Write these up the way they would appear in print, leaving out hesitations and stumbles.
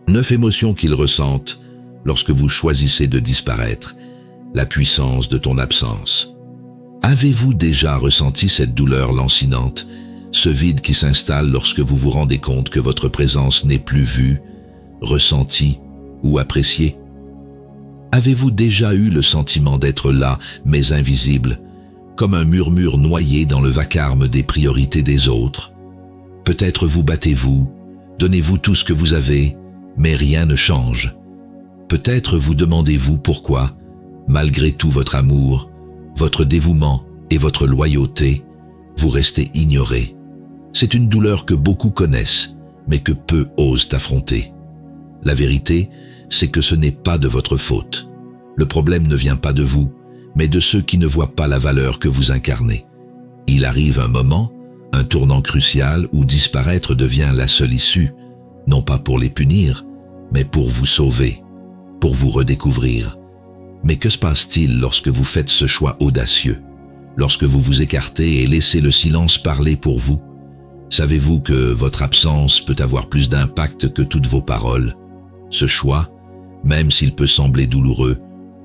9 émotions qu'ils ressentent lorsque vous choisissez de disparaître. La puissance de ton absence. Avez-vous déjà ressenti cette douleur lancinante, ce vide qui s'installe lorsque vous vous rendez compte que votre présence n'est plus vue, ressentie ou appréciée? Avez-vous déjà eu le sentiment d'être là, mais invisible, comme un murmure noyé dans le vacarme des priorités des autres? Peut-être vous battez-vous, donnez-vous tout ce que vous avez, mais rien ne change. Peut-être vous demandez-vous pourquoi, malgré tout votre amour, votre dévouement et votre loyauté, vous restez ignoré. C'est une douleur que beaucoup connaissent, mais que peu osent affronter. La vérité, c'est que ce n'est pas de votre faute. Le problème ne vient pas de vous, mais de ceux qui ne voient pas la valeur que vous incarnez. Il arrive un moment, un tournant crucial où disparaître devient la seule issue, non pas pour les punir, mais pour vous sauver, pour vous redécouvrir. Mais que se passe-t-il lorsque vous faites ce choix audacieux? Lorsque vous vous écartez et laissez le silence parler pour vous? Savez-vous que votre absence peut avoir plus d'impact que toutes vos paroles? Ce choix, même s'il peut sembler douloureux,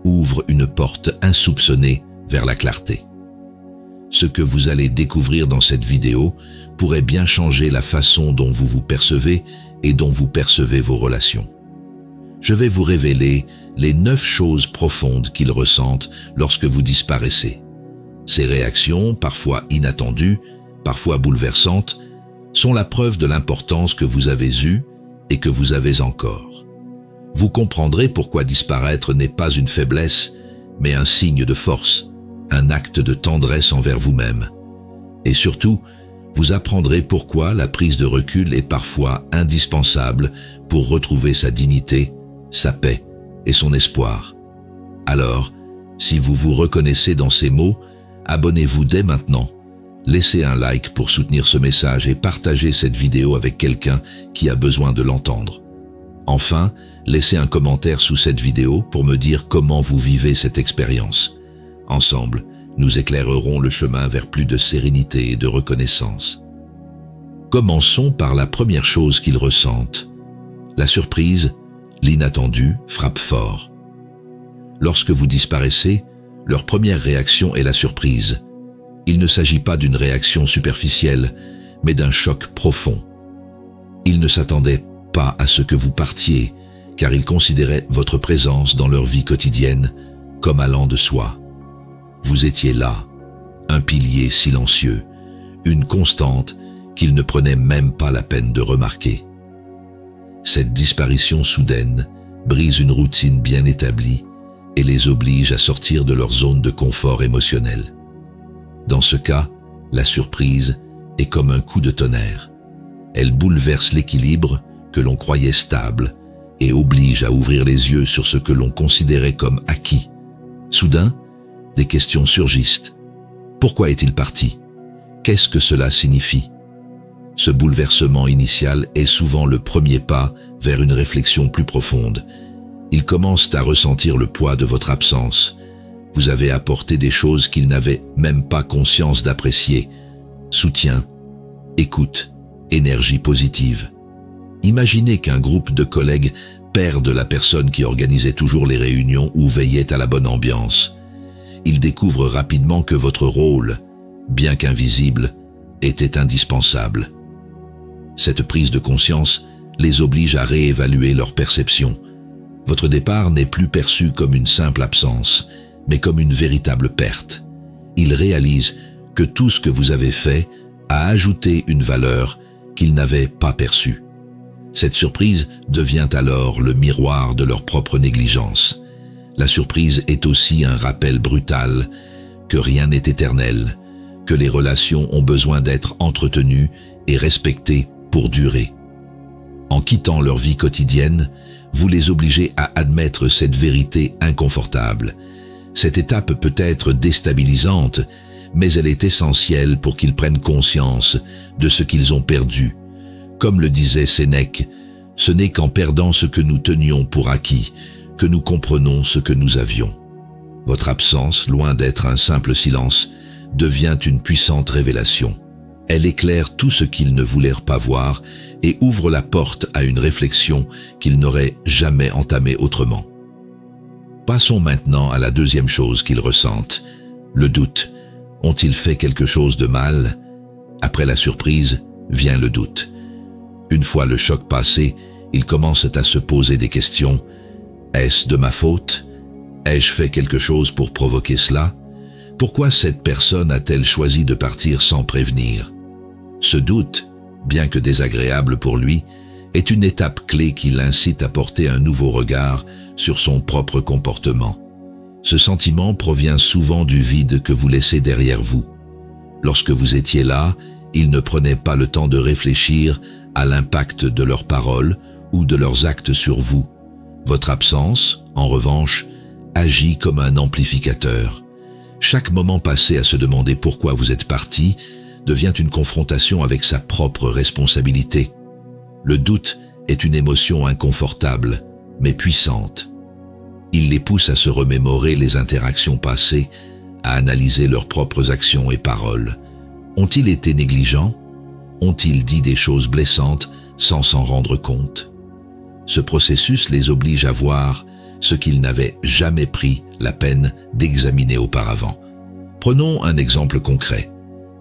ouvre une porte insoupçonnée vers la clarté. Ce que vous allez découvrir dans cette vidéo pourrait bien changer la façon dont vous vous percevez et dont vous percevez vos relations. Je vais vous révéler les 9 choses profondes qu'ils ressentent lorsque vous disparaissez. Ces réactions, parfois inattendues, parfois bouleversantes, sont la preuve de l'importance que vous avez eue et que vous avez encore. Vous comprendrez pourquoi disparaître n'est pas une faiblesse, mais un signe de force, un acte de tendresse envers vous-même. Et surtout, vous apprendrez pourquoi la prise de recul est parfois indispensable pour retrouver sa dignité, sa paix et son espoir. Alors, si vous vous reconnaissez dans ces mots, abonnez-vous dès maintenant. Laissez un like pour soutenir ce message et partagez cette vidéo avec quelqu'un qui a besoin de l'entendre. Enfin, laissez un commentaire sous cette vidéo pour me dire comment vous vivez cette expérience. Ensemble, nous éclairerons le chemin vers plus de sérénité et de reconnaissance. Commençons par la première chose qu'ils ressentent. La surprise, l'inattendu frappe fort. Lorsque vous disparaissez, leur première réaction est la surprise. Il ne s'agit pas d'une réaction superficielle, mais d'un choc profond. Ils ne s'attendaient pas à ce que vous partiez, car ils considéraient votre présence dans leur vie quotidienne comme allant de soi. Vous étiez là, un pilier silencieux, une constante qu'ils ne prenaient même pas la peine de remarquer. Cette disparition soudaine brise une routine bien établie et les oblige à sortir de leur zone de confort émotionnel. Dans ce cas, la surprise est comme un coup de tonnerre. Elle bouleverse l'équilibre que l'on croyait stable et oblige à ouvrir les yeux sur ce que l'on considérait comme acquis. Soudain, des questions surgissent. Pourquoi est-il parti? Qu'est-ce que cela signifie? Ce bouleversement initial est souvent le premier pas vers une réflexion plus profonde. Ils commencent à ressentir le poids de votre absence. Vous avez apporté des choses qu'ils n'avaient même pas conscience d'apprécier. Soutien, écoute, énergie positive. Imaginez qu'un groupe de collègues perde la personne qui organisait toujours les réunions ou veillait à la bonne ambiance. Ils découvrent rapidement que votre rôle, bien qu'invisible, était indispensable. Cette prise de conscience les oblige à réévaluer leur perception. Votre départ n'est plus perçu comme une simple absence, mais comme une véritable perte. Ils réalisent que tout ce que vous avez fait a ajouté une valeur qu'ils n'avaient pas perçue. Cette surprise devient alors le miroir de leur propre négligence. La surprise est aussi un rappel brutal que rien n'est éternel, que les relations ont besoin d'être entretenues et respectées pour durer. En quittant leur vie quotidienne, vous les obligez à admettre cette vérité inconfortable. Cette étape peut être déstabilisante, mais elle est essentielle pour qu'ils prennent conscience de ce qu'ils ont perdu. Comme le disait Sénèque, ce n'est qu'en perdant ce que nous tenions pour acquis que nous comprenons ce que nous avions. Votre absence, loin d'être un simple silence, devient une puissante révélation. Elle éclaire tout ce qu'ils ne voulèrent pas voir et ouvre la porte à une réflexion qu'ils n'auraient jamais entamée autrement. Passons maintenant à la deuxième chose qu'ils ressentent, le doute. Ont-ils fait quelque chose de mal? Après la surprise, vient le doute. Une fois le choc passé, ils commencent à se poser des questions. Est-ce de ma faute? Ai-je fait quelque chose pour provoquer cela? Pourquoi cette personne a-t-elle choisi de partir sans prévenir? Ce doute, bien que désagréable pour lui, est une étape clé qui l'incite à porter un nouveau regard sur son propre comportement. Ce sentiment provient souvent du vide que vous laissez derrière vous. Lorsque vous étiez là, ils ne prenaient pas le temps de réfléchir à l'impact de leurs paroles ou de leurs actes sur vous. Votre absence, en revanche, agit comme un amplificateur. Chaque moment passé à se demander pourquoi vous êtes parti devient une confrontation avec sa propre responsabilité. Le doute est une émotion inconfortable, mais puissante. Il les pousse à se remémorer les interactions passées, à analyser leurs propres actions et paroles. Ont-ils été négligents? Ont-ils dit des choses blessantes sans s'en rendre compte? Ce processus les oblige à voir ce qu'ils n'avaient jamais pris la peine d'examiner auparavant. Prenons un exemple concret.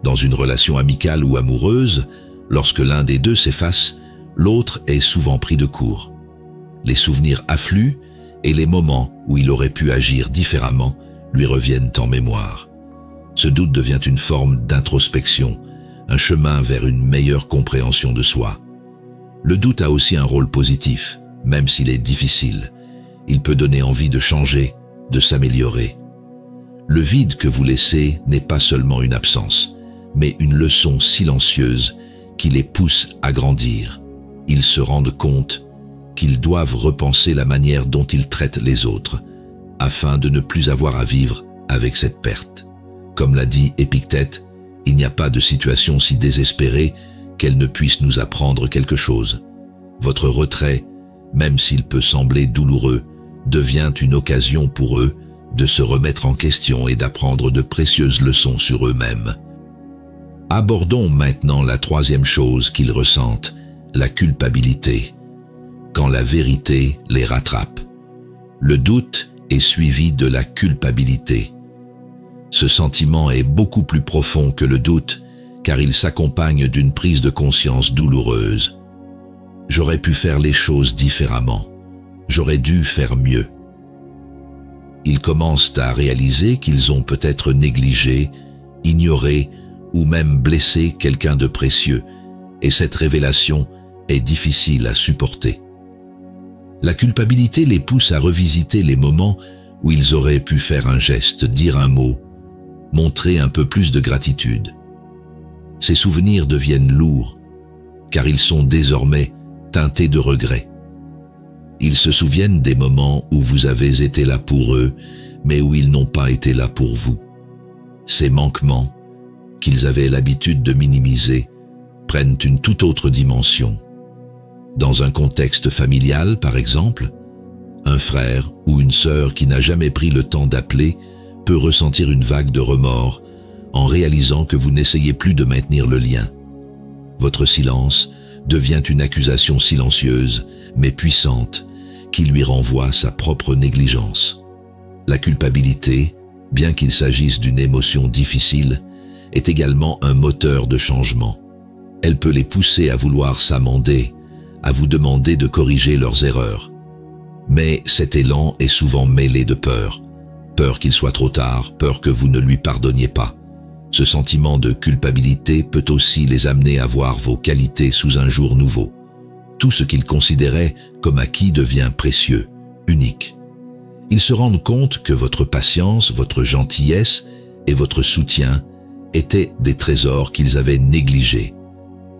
Dans une relation amicale ou amoureuse, lorsque l'un des deux s'efface, l'autre est souvent pris de court. Les souvenirs affluent et les moments où il aurait pu agir différemment lui reviennent en mémoire. Ce doute devient une forme d'introspection, un chemin vers une meilleure compréhension de soi. Le doute a aussi un rôle positif, même s'il est difficile. Il peut donner envie de changer, de s'améliorer. Le vide que vous laissez n'est pas seulement une absence, mais une leçon silencieuse qui les pousse à grandir. Ils se rendent compte qu'ils doivent repenser la manière dont ils traitent les autres, afin de ne plus avoir à vivre avec cette perte. Comme l'a dit Épictète, il n'y a pas de situation si désespérée qu'elle ne puisse nous apprendre quelque chose. Votre retrait, même s'il peut sembler douloureux, devient une occasion pour eux de se remettre en question et d'apprendre de précieuses leçons sur eux-mêmes. Abordons maintenant la troisième chose qu'ils ressentent, la culpabilité, quand la vérité les rattrape. Le doute est suivi de la culpabilité. Ce sentiment est beaucoup plus profond que le doute, car il s'accompagne d'une prise de conscience douloureuse. J'aurais pu faire les choses différemment. J'aurais dû faire mieux. Ils commencent à réaliser qu'ils ont peut-être négligé, ignoré ou même blessé quelqu'un de précieux, et cette révélation est difficile à supporter. La culpabilité les pousse à revisiter les moments où ils auraient pu faire un geste, dire un mot, montrer un peu plus de gratitude. Ces souvenirs deviennent lourds, car ils sont désormais teintés de regrets. Ils se souviennent des moments où vous avez été là pour eux, mais où ils n'ont pas été là pour vous. Ces manquements, qu'ils avaient l'habitude de minimiser, prennent une toute autre dimension. Dans un contexte familial, par exemple, un frère ou une sœur qui n'a jamais pris le temps d'appeler peut ressentir une vague de remords en réalisant que vous n'essayez plus de maintenir le lien. Votre silence devient une accusation silencieuse, mais puissante, qui lui renvoie sa propre négligence. La culpabilité, bien qu'il s'agisse d'une émotion difficile, est également un moteur de changement. Elle peut les pousser à vouloir s'amender, à vous demander de corriger leurs erreurs. Mais cet élan est souvent mêlé de peur. Peur qu'il soit trop tard, peur que vous ne lui pardonniez pas. Ce sentiment de culpabilité peut aussi les amener à voir vos qualités sous un jour nouveau. Tout ce qu'ils considéraient comme acquis devient précieux, unique. Ils se rendent compte que votre patience, votre gentillesse et votre soutien étaient des trésors qu'ils avaient négligés.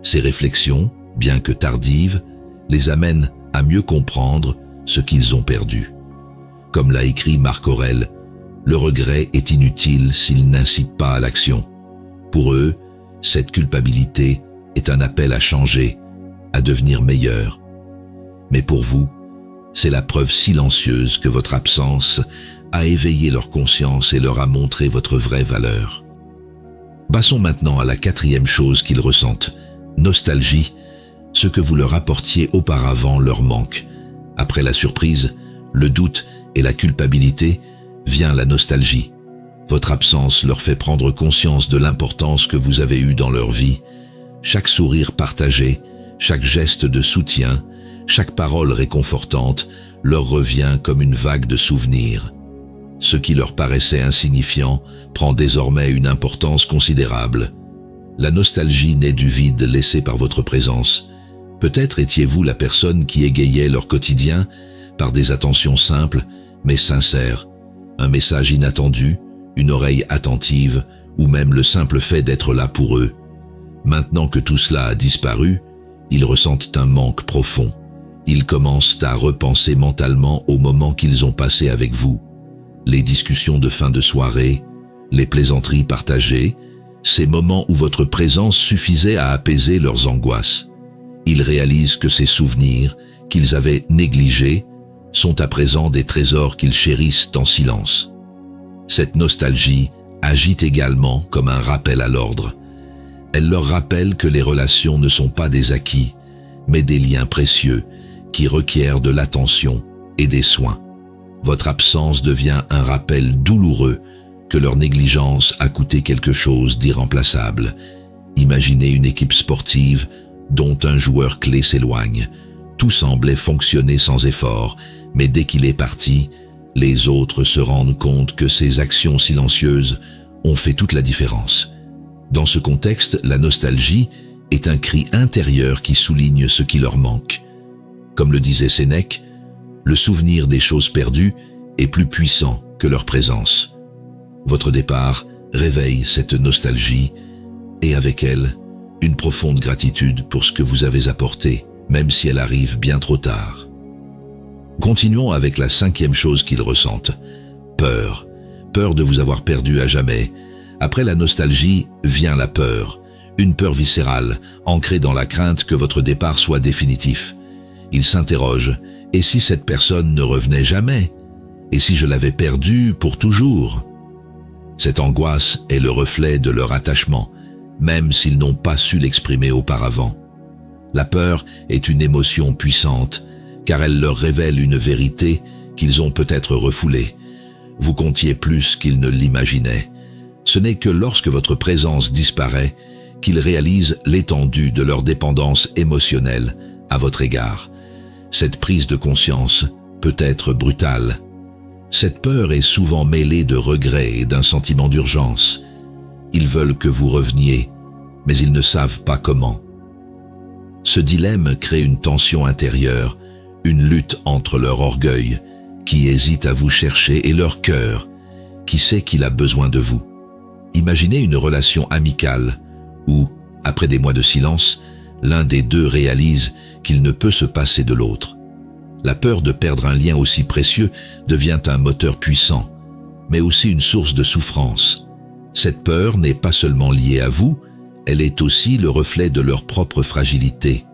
Ces réflexions, bien que tardives, les amènent à mieux comprendre ce qu'ils ont perdu. Comme l'a écrit Marc Aurèle, le regret est inutile s'il n'incite pas à l'action. Pour eux, cette culpabilité est un appel à changer, à devenir meilleur. Mais pour vous, c'est la preuve silencieuse que votre absence a éveillé leur conscience et leur a montré votre vraie valeur. Passons maintenant à la quatrième chose qu'ils ressentent. Nostalgie. Ce que vous leur apportiez auparavant leur manque. Après la surprise, le doute et la culpabilité, vient la nostalgie. Votre absence leur fait prendre conscience de l'importance que vous avez eue dans leur vie. Chaque sourire partagé, chaque geste de soutien, chaque parole réconfortante leur revient comme une vague de souvenirs. Ce qui leur paraissait insignifiant prend désormais une importance considérable. La nostalgie naît du vide laissé par votre présence. Peut-être étiez-vous la personne qui égayait leur quotidien par des attentions simples mais sincères, un message inattendu, une oreille attentive ou même le simple fait d'être là pour eux. Maintenant que tout cela a disparu, ils ressentent un manque profond. Ils commencent à repenser mentalement aux moments qu'ils ont passés avec vous. Les discussions de fin de soirée, les plaisanteries partagées, ces moments où votre présence suffisait à apaiser leurs angoisses. Ils réalisent que ces souvenirs, qu'ils avaient négligés, sont à présent des trésors qu'ils chérissent en silence. Cette nostalgie agit également comme un rappel à l'ordre. Elle leur rappelle que les relations ne sont pas des acquis, mais des liens précieux qui requièrent de l'attention et des soins. Votre absence devient un rappel douloureux que leur négligence a coûté quelque chose d'irremplaçable. Imaginez une équipe sportive dont un joueur clé s'éloigne. Tout semblait fonctionner sans effort, mais dès qu'il est parti, les autres se rendent compte que ces actions silencieuses ont fait toute la différence. Dans ce contexte, la nostalgie est un cri intérieur qui souligne ce qui leur manque. Comme le disait Sénèque, le souvenir des choses perdues est plus puissant que leur présence. Votre départ réveille cette nostalgie et avec elle, une profonde gratitude pour ce que vous avez apporté, même si elle arrive bien trop tard. Continuons avec la cinquième chose qu'ils ressentent. Peur. Peur de vous avoir perdu à jamais. Après la nostalgie vient la peur. Une peur viscérale, ancrée dans la crainte que votre départ soit définitif. Ils s'interrogent. Et si cette personne ne revenait jamais? Et si je l'avais perdue pour toujours? Cette angoisse est le reflet de leur attachement, même s'ils n'ont pas su l'exprimer auparavant. La peur est une émotion puissante, car elle leur révèle une vérité qu'ils ont peut-être refoulée. Vous comptiez plus qu'ils ne l'imaginaient. Ce n'est que lorsque votre présence disparaît qu'ils réalisent l'étendue de leur dépendance émotionnelle à votre égard. Cette prise de conscience peut être brutale. Cette peur est souvent mêlée de regrets et d'un sentiment d'urgence. Ils veulent que vous reveniez, mais ils ne savent pas comment. Ce dilemme crée une tension intérieure, une lutte entre leur orgueil, qui hésite à vous chercher, et leur cœur, qui sait qu'il a besoin de vous. Imaginez une relation amicale où, après des mois de silence, l'un des deux réalise qu'il ne peut se passer de l'autre. La peur de perdre un lien aussi précieux devient un moteur puissant, mais aussi une source de souffrance. Cette peur n'est pas seulement liée à vous, elle est aussi le reflet de leur propre fragilité.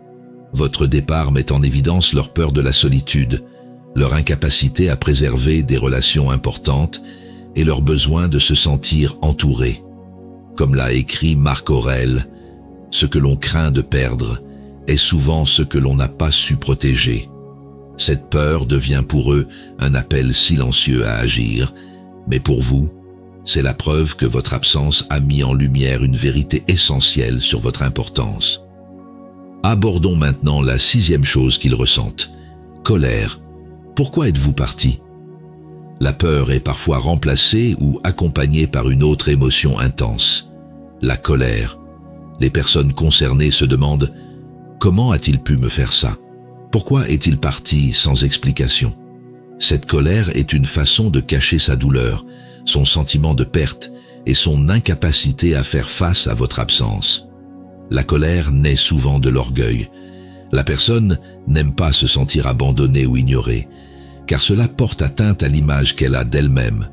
Votre départ met en évidence leur peur de la solitude, leur incapacité à préserver des relations importantes et leur besoin de se sentir entourés. Comme l'a écrit Marc Aurèle, « Ce que l'on craint de perdre est souvent ce que l'on n'a pas su protéger ». Cette peur devient pour eux un appel silencieux à agir, mais pour vous, c'est la preuve que votre absence a mis en lumière une vérité essentielle sur votre importance. Abordons maintenant la sixième chose qu'ils ressentent. Colère. Pourquoi êtes-vous parti? La peur est parfois remplacée ou accompagnée par une autre émotion intense, la colère. Les personnes concernées se demandent « Comment a-t-il pu me faire ça? Pourquoi est-il parti sans explication ?» Cette colère est une façon de cacher sa douleur, son sentiment de perte et son incapacité à faire face à votre absence. La colère naît souvent de l'orgueil. La personne n'aime pas se sentir abandonnée ou ignorée, car cela porte atteinte à l'image qu'elle a d'elle-même.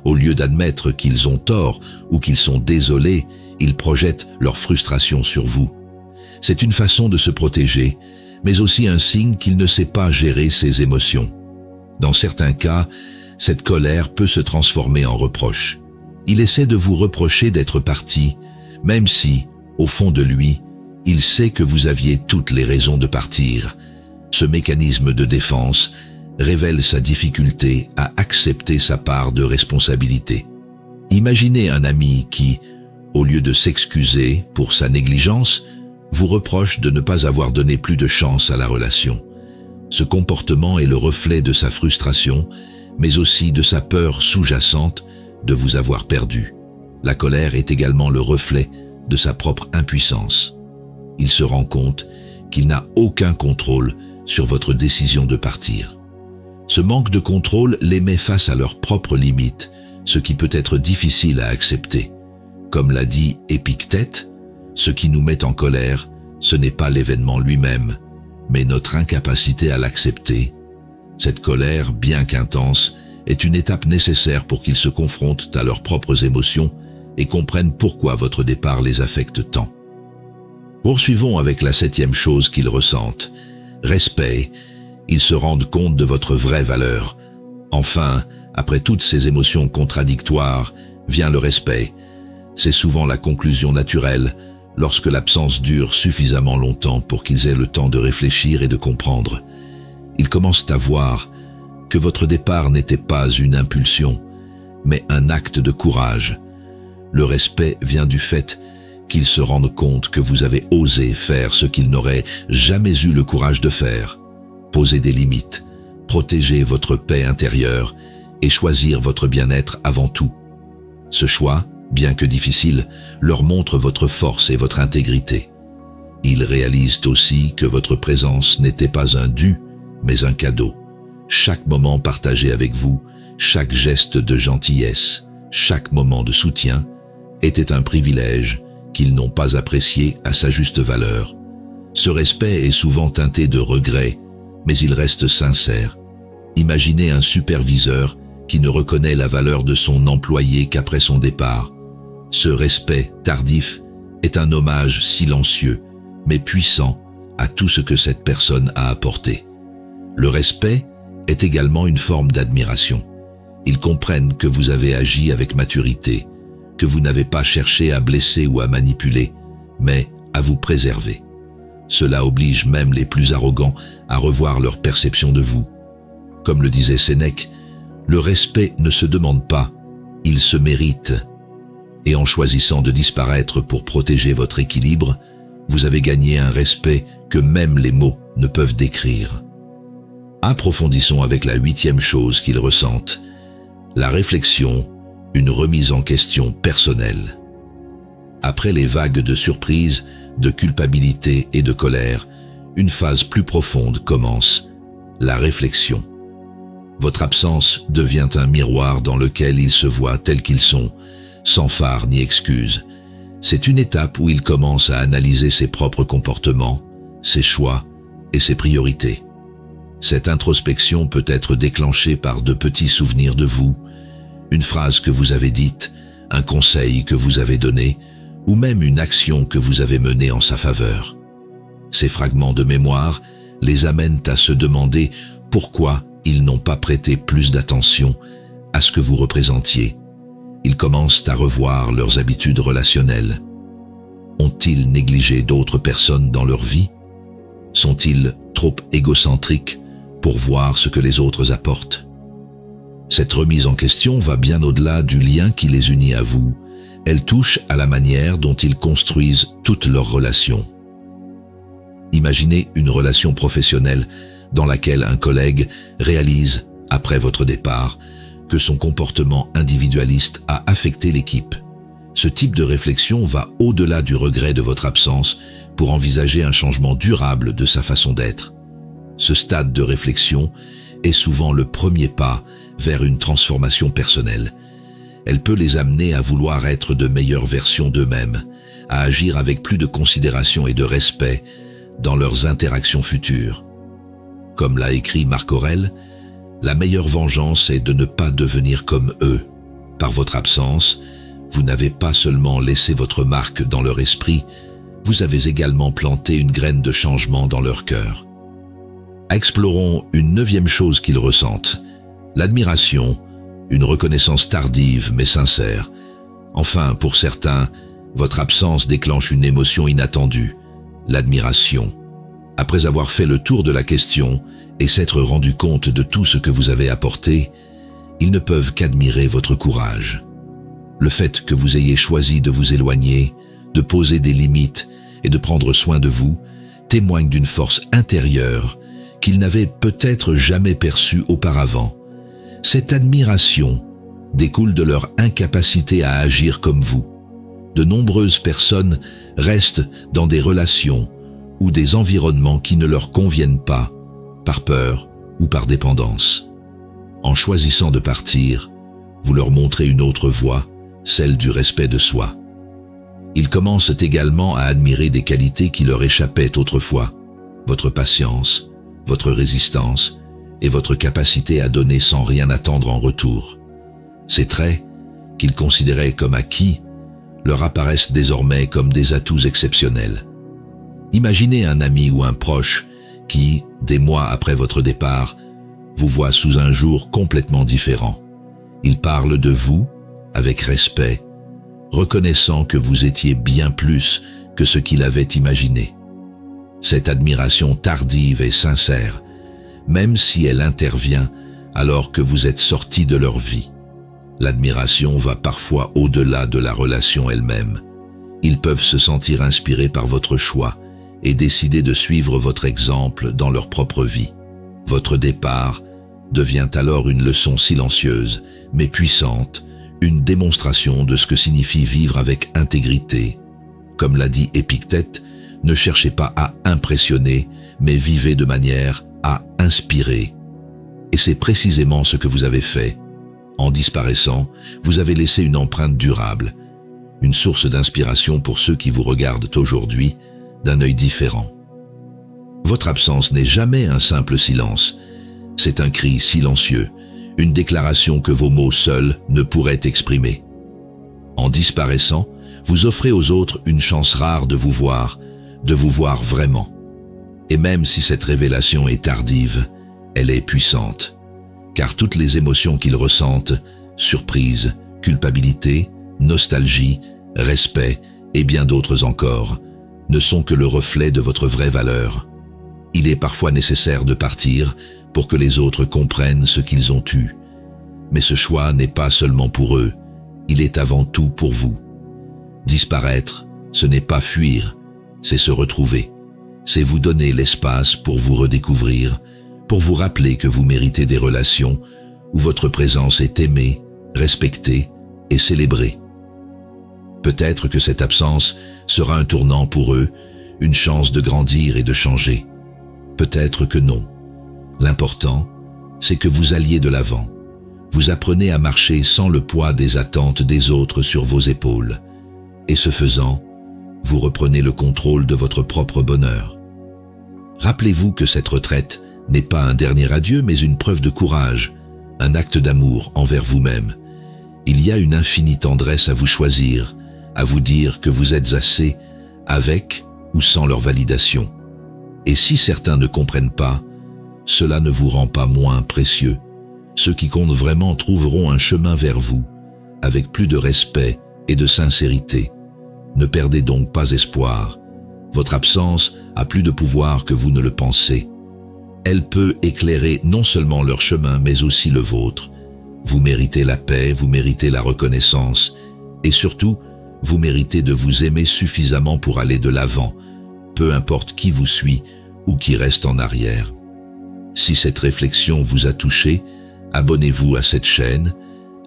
Au lieu d'admettre qu'ils ont tort ou qu'ils sont désolés, ils projettent leur frustration sur vous. C'est une façon de se protéger, mais aussi un signe qu'il ne sait pas gérer ses émotions. Dans certains cas, cette colère peut se transformer en reproche. Il essaie de vous reprocher d'être parti, même si, au fond de lui, il sait que vous aviez toutes les raisons de partir. Ce mécanisme de défense révèle sa difficulté à accepter sa part de responsabilité. Imaginez un ami qui, au lieu de s'excuser pour sa négligence, vous reproche de ne pas avoir donné plus de chance à la relation. Ce comportement est le reflet de sa frustration, mais aussi de sa peur sous-jacente de vous avoir perdu. La colère est également le reflet de sa propre impuissance. Il se rend compte qu'il n'a aucun contrôle sur votre décision de partir. Ce manque de contrôle les met face à leurs propres limites, ce qui peut être difficile à accepter. Comme l'a dit Épictète, ce qui nous met en colère, ce n'est pas l'événement lui-même, mais notre incapacité à l'accepter. Cette colère, bien qu'intense, est une étape nécessaire pour qu'ils se confrontent à leurs propres émotions et comprennent pourquoi votre départ les affecte tant. Poursuivons avec la 7e chose qu'ils ressentent. Respect. Ils se rendent compte de votre vraie valeur. Enfin, après toutes ces émotions contradictoires, vient le respect. C'est souvent la conclusion naturelle, lorsque l'absence dure suffisamment longtemps pour qu'ils aient le temps de réfléchir et de comprendre. Ils commencent à voir que votre départ n'était pas une impulsion, mais un acte de courage. Le respect vient du fait qu'ils se rendent compte que vous avez osé faire ce qu'ils n'auraient jamais eu le courage de faire. Poser des limites, protéger votre paix intérieure et choisir votre bien-être avant tout. Ce choix, bien que difficile, leur montre votre force et votre intégrité. Ils réalisent aussi que votre présence n'était pas un dû, mais un cadeau. Chaque moment partagé avec vous, chaque geste de gentillesse, chaque moment de soutien, était un privilège qu'ils n'ont pas apprécié à sa juste valeur. Ce respect est souvent teinté de regret, mais il reste sincère. Imaginez un superviseur qui ne reconnaît la valeur de son employé qu'après son départ. Ce respect tardif est un hommage silencieux, mais puissant à tout ce que cette personne a apporté. Le respect est également une forme d'admiration. Ils comprennent que vous avez agi avec maturité, que vous n'avez pas cherché à blesser ou à manipuler, mais à vous préserver. Cela oblige même les plus arrogants à revoir leur perception de vous. Comme le disait Sénèque, le respect ne se demande pas, il se mérite. Et en choisissant de disparaître pour protéger votre équilibre, vous avez gagné un respect que même les mots ne peuvent décrire. Approfondissons avec la 8e chose qu'ils ressentent, la réflexion, une remise en question personnelle. Après les vagues de surprise, de culpabilité et de colère, une phase plus profonde commence, la réflexion. Votre absence devient un miroir dans lequel ils se voient tels qu'ils sont, sans phare ni excuse. C'est une étape où ils commencent à analyser ses propres comportements, ses choix et ses priorités. Cette introspection peut être déclenchée par de petits souvenirs de vous, une phrase que vous avez dite, un conseil que vous avez donné, ou même une action que vous avez menée en sa faveur. Ces fragments de mémoire les amènent à se demander pourquoi ils n'ont pas prêté plus d'attention à ce que vous représentiez. Ils commencent à revoir leurs habitudes relationnelles. Ont-ils négligé d'autres personnes dans leur vie? Sont-ils trop égocentriques pour voir ce que les autres apportent? Cette remise en question va bien au-delà du lien qui les unit à vous. Elle touche à la manière dont ils construisent toutes leurs relations. Imaginez une relation professionnelle dans laquelle un collègue réalise, après votre départ, que son comportement individualiste a affecté l'équipe. Ce type de réflexion va au-delà du regret de votre absence pour envisager un changement durable de sa façon d'être. Ce stade de réflexion est souvent le premier pas vers une transformation personnelle. Elle peut les amener à vouloir être de meilleures versions d'eux-mêmes, à agir avec plus de considération et de respect dans leurs interactions futures. Comme l'a écrit Marc Aurèle, la meilleure vengeance est de ne pas devenir comme eux. Par votre absence, vous n'avez pas seulement laissé votre marque dans leur esprit, vous avez également planté une graine de changement dans leur cœur. Explorons une 9e chose qu'ils ressentent, l'admiration, une reconnaissance tardive mais sincère. Enfin, pour certains, Votre absence déclenche une émotion inattendue, l'admiration. Après avoir fait le tour de la question et s'être rendu compte de tout ce que vous avez apporté, ils ne peuvent qu'admirer votre courage. Le fait que vous ayez choisi de vous éloigner, de poser des limites et de prendre soin de vous témoigne d'une force intérieure qu'ils n'avaient peut-être jamais perçue auparavant. Cette admiration découle de leur incapacité à agir comme vous. De nombreuses personnes restent dans des relations ou des environnements qui ne leur conviennent pas, par peur ou par dépendance. En choisissant de partir, vous leur montrez une autre voie, celle du respect de soi. Ils commencent également à admirer des qualités qui leur échappaient autrefois, votre patience, votre résistance et votre capacité à donner sans rien attendre en retour. Ces traits, qu'ils considéraient comme acquis, leur apparaissent désormais comme des atouts exceptionnels. Imaginez un ami ou un proche qui, des mois après votre départ, vous voit sous un jour complètement différent. Il parle de vous avec respect, reconnaissant que vous étiez bien plus que ce qu'il avait imaginé. Cette admiration tardive et sincère, même si elle intervient alors que vous êtes sorti de leur vie. L'admiration va parfois au-delà de la relation elle-même. Ils peuvent se sentir inspirés par votre choix et décider de suivre votre exemple dans leur propre vie. Votre départ devient alors une leçon silencieuse, mais puissante, une démonstration de ce que signifie vivre avec intégrité. Comme l'a dit Épictète, ne cherchez pas à impressionner, mais vivez de manière à inspirer. Et c'est précisément ce que vous avez fait. En disparaissant, vous avez laissé une empreinte durable, une source d'inspiration pour ceux qui vous regardent aujourd'hui d'un œil différent. Votre absence n'est jamais un simple silence, c'est un cri silencieux, une déclaration que vos mots seuls ne pourraient exprimer. En disparaissant, vous offrez aux autres une chance rare de vous voir vraiment. Et même si cette révélation est tardive, elle est puissante, car toutes les émotions qu'ils ressentent, surprise, culpabilité, nostalgie, respect et bien d'autres encore, ne sont que le reflet de votre vraie valeur. Il est parfois nécessaire de partir pour que les autres comprennent ce qu'ils ont eu. Mais ce choix n'est pas seulement pour eux, il est avant tout pour vous. Disparaître, ce n'est pas fuir, c'est se retrouver. C'est vous donner l'espace pour vous redécouvrir, pour vous rappeler que vous méritez des relations où votre présence est aimée, respectée et célébrée. Peut-être que cette absence sera un tournant pour eux, une chance de grandir et de changer. Peut-être que non. L'important, c'est que vous alliez de l'avant. Vous apprenez à marcher sans le poids des attentes des autres sur vos épaules. Et ce faisant, vous reprenez le contrôle de votre propre bonheur. Rappelez-vous que cette retraite n'est pas un dernier adieu, mais une preuve de courage, un acte d'amour envers vous-même. Il y a une infinie tendresse à vous choisir, à vous dire que vous êtes assez, avec ou sans leur validation. Et si certains ne comprennent pas, cela ne vous rend pas moins précieux. Ceux qui comptent vraiment trouveront un chemin vers vous, avec plus de respect et de sincérité. Ne perdez donc pas espoir. Votre absence a plus de pouvoir que vous ne le pensez. Elle peut éclairer non seulement leur chemin, mais aussi le vôtre. Vous méritez la paix, vous méritez la reconnaissance, et surtout, vous méritez de vous aimer suffisamment pour aller de l'avant, peu importe qui vous suit ou qui reste en arrière. Si cette réflexion vous a touché, abonnez-vous à cette chaîne,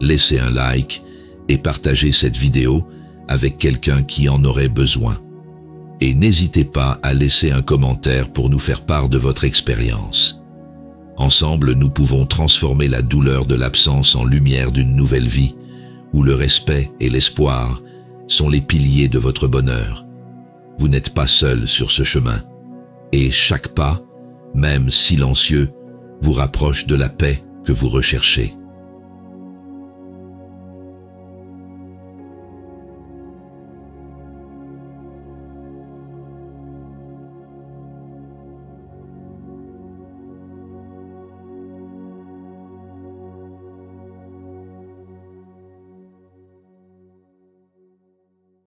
laissez un like et partagez cette vidéo avec quelqu'un qui en aurait besoin. Et n'hésitez pas à laisser un commentaire pour nous faire part de votre expérience. Ensemble, nous pouvons transformer la douleur de l'absence en lumière d'une nouvelle vie, où le respect et l'espoir sont les piliers de votre bonheur. Vous n'êtes pas seul sur ce chemin, et chaque pas, même silencieux, vous rapproche de la paix que vous recherchez.